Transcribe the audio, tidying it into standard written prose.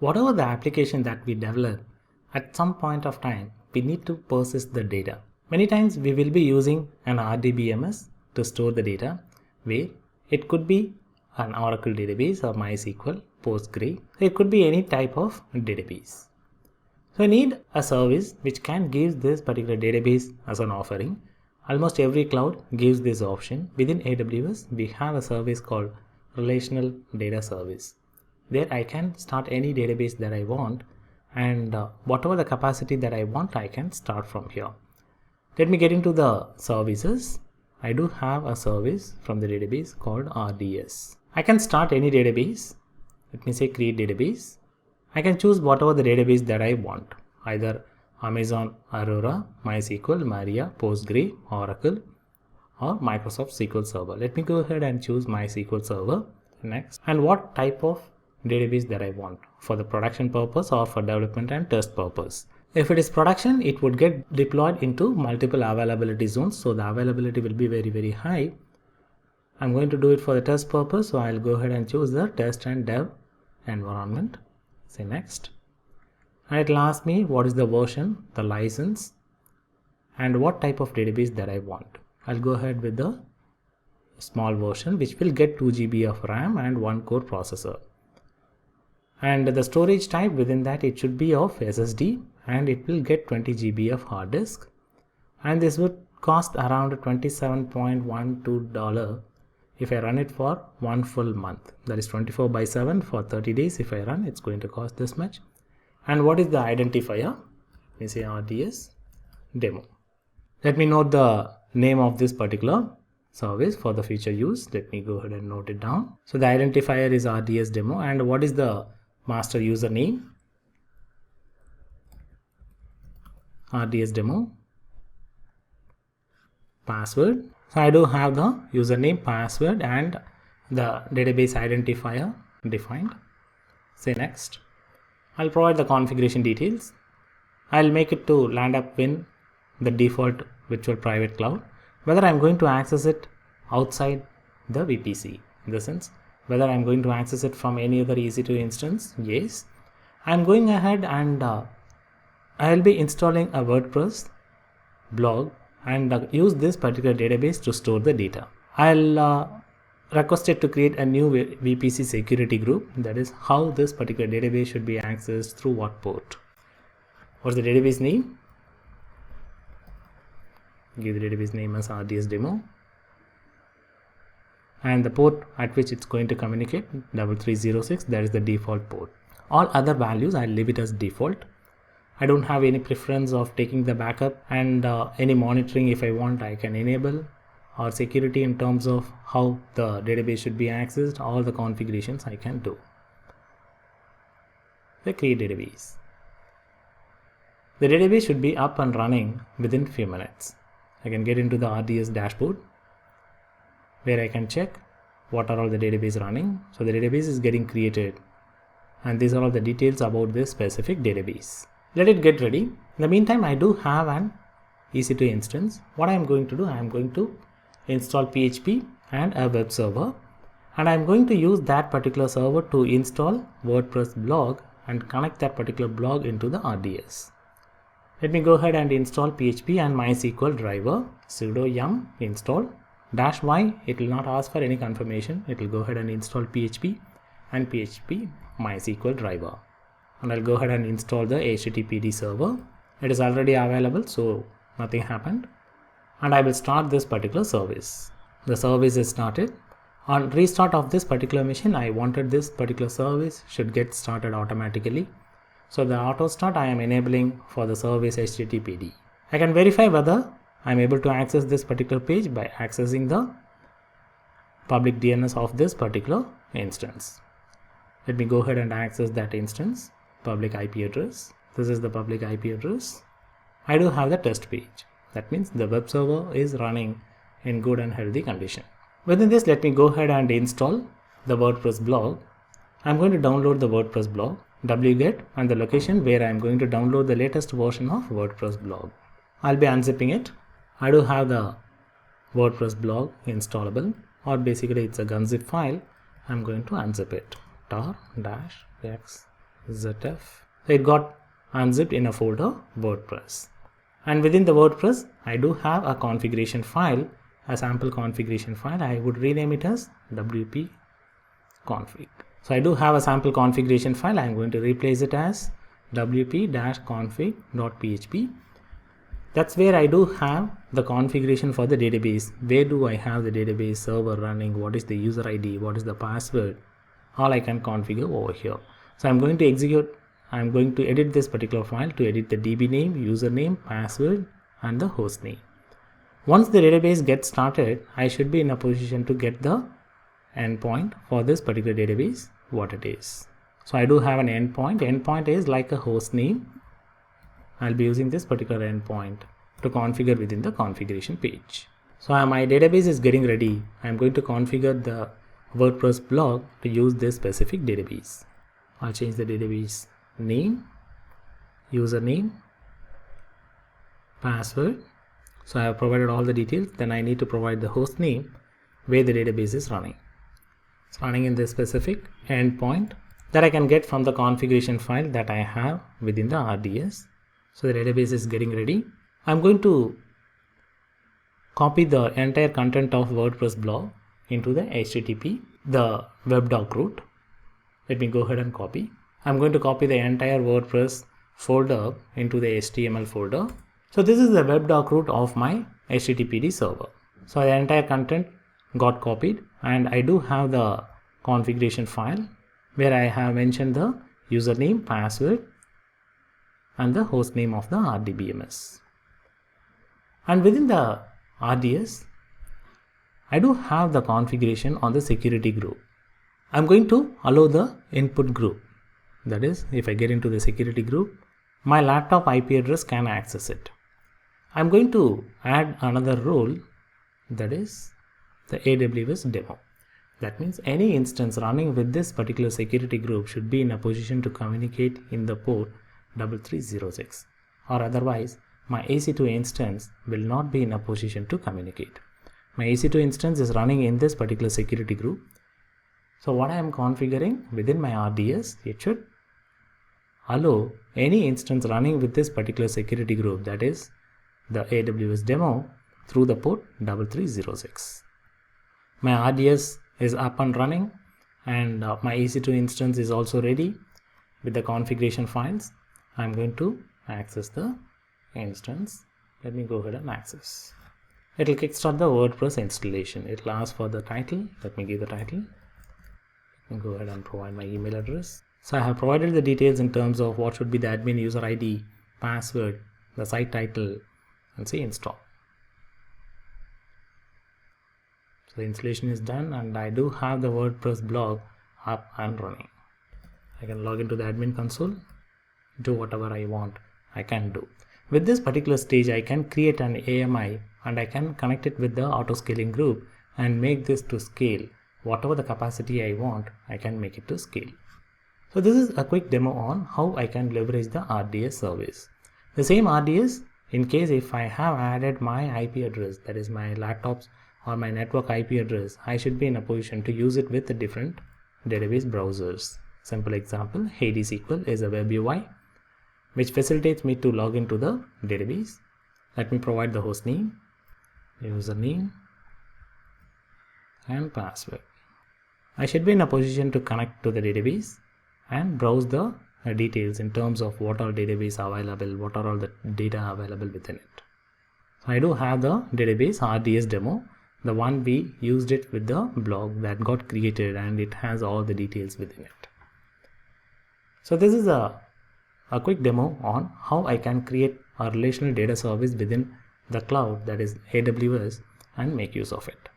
whatever the application that we develop, at some point of time, we need to persist the data. Many times we will be using an RDBMS to store the data, where it could be an Oracle database or MySQL, Postgre. It could be any type of database. So I need a service which can give this particular database as an offering. Almost every cloud gives this option. Within AWS, we have a service called Relational Data Service. There I can start any database that I want, and whatever the capacity that I want, I can start from here. Let me get into the services. I do have a service from the database called RDS. I can start any database. Let me say create database. I can choose whatever the database that I want, either Amazon Aurora, MySQL, Maria, Postgre, Oracle, or Microsoft SQL Server. Let me go ahead and choose MySQL Server next. And what type of database that I want, for the production purpose or for development and test purpose. If it is production, it would get deployed into multiple availability zones, so the availability will be very high. I'm going to do it for the test purpose, so I'll go ahead and choose the test and dev environment. Say next, and it will ask me what is the version, the license, and what type of database that I want. I'll go ahead with the small version, which will get 2 GB of RAM and 1 core processor. And the storage type within that, it should be of SSD, and it will get 20 GB of hard disk. And this would cost around $27.12 if I run it for one full month. That is 24/7 for 30 days. If I run, it's going to cost this much. And what is the identifier? Let me say RDS demo. Let me note the name of this particular service for the future use. Let me go ahead and note it down. So the identifier is RDS demo. And what is the master username? RDS demo. Password. So I do have the username, password, and the database identifier defined. Say next. I'll provide the configuration details. I'll make it to land up in the default virtual private cloud. Whether I'm going to access it outside the VPC, in the sense whether I'm going to access it from any other EC2 instance, yes. I'm going ahead and I'll be installing a WordPress blog and use this particular database to store the data. I'll request it to create a new VPC security group. That is how this particular database should be accessed through what port. What's the database name? Give the database name as RDS demo. And the port at which it's going to communicate, 3306, that is the default port. All other values, I'll leave it as default. I don't have any preference of taking the backup, and any monitoring if I want I can enable, or security in terms of how the database should be accessed. All the configurations I can do. The create database. The database should be up and running within few minutes. I can get into the RDS dashboard where I can check what are all the database running. So the database is getting created, and these are all the details about this specific database. Let it get ready. In the meantime, I do have an EC2 instance. What I am going to do, I am going to install PHP and a web server, and I am going to use that particular server to install WordPress blog and connect that particular blog into the RDS. Let me go ahead and install PHP and MySQL driver. Sudo yum install -y. It will not ask for any confirmation. It will go ahead and install PHP and PHP MySQL driver. And I'll go ahead and install the HTTPD server. It is already available, so nothing happened. And I will start this particular service. The service is started. On restart of this particular machine, I wanted this particular service should get started automatically. So the auto start I am enabling for the service HTTPD. I can verify whether I am able to access this particular page by accessing the public DNS of this particular instance. Let me go ahead and access that instance. Public IP address. This is the public IP address. I do have the test page. That means the web server is running in good and healthy condition. Within this, let me go ahead and install the WordPress blog. I'm going to download the WordPress blog, wget, and the location where I'm going to download the latest version of WordPress blog. I'll be unzipping it. I do have the WordPress blog installable, or basically it's a gunzip file. I'm going to unzip it. tar-x ZF. So it got unzipped in a folder WordPress. And within the WordPress, I do have a configuration file, a sample configuration file. I would rename it as WP config. So I do have a sample configuration file. I'm going to replace it as wp-config.php. That's where I do have the configuration for the database. Where do I have the database server running? What is the user ID? What is the password? All I can configure over here. So I'm going to edit this particular file to edit the DB name, username, password, and the host name. Once the database gets started, I should be in a position to get the endpoint for this particular database, what it is. So I do have an endpoint. Endpoint is like a host name. I'll be using this particular endpoint to configure within the configuration page. So my database is getting ready. I'm going to configure the WordPress blog to use this specific database. I'll change the database name, username, password. So I have provided all the details. Then I need to provide the host name where the database is running. It's running in this specific endpoint that I can get from the configuration file that I have within the RDS. So the database is getting ready. I'm going to copy the entire content of WordPress blog into the HTTP, the web doc root. Let me go ahead and copy. I'm going to copy the entire WordPress folder into the HTML folder. So this is the web doc root of my HTTPD server. So the entire content got copied, and I do have the configuration file where I have mentioned the username, password, and the host name of the RDBMS. And within the RDS, I do have the configuration on the security group. I'm going to allow the input group. That is, if I get into the security group, my laptop IP address can access it. I'm going to add another role, that is the AWS demo. That means any instance running with this particular security group should be in a position to communicate in the port 3306, or otherwise my EC2 instance will not be in a position to communicate. My EC2 instance is running in this particular security group. So what I am configuring within my RDS, it should allow any instance running with this particular security group, that is the AWS demo, through the port 3306. My RDS is up and running, and my EC2 instance is also ready with the configuration files. I'm going to access the instance. Let me go ahead and access. It will kickstart the WordPress installation. It will ask for the title. Let me give the title. Let me go ahead and provide my email address. So I have provided the details in terms of what should be the admin user ID, password, the site title, and say install. So the installation is done, and I do have the WordPress blog up and running. I can log into the admin console, do whatever I want, I can do. With this particular stage, I can create an AMI, and I can connect it with the auto scaling group and make this to scale. Whatever the capacity I want, I can make it to scale. So this is a quick demo on how I can leverage the RDS service. The same RDS, in case if I have added my IP address, that is my laptop's or my network IP address, I should be in a position to use it with the different database browsers. Simple example, Hades SQL is a web UI which facilitates me to log into the database. Let me provide the host name, username, and password. I should be in a position to connect to the database and browse the details in terms of what all database available, what are all the data available within it. So I do have the database RDS demo, the one we used it with the blog that got created, and it has all the details within it. So this is a quick demo on how I can create a relational data service within the cloud, that is AWS, and make use of it.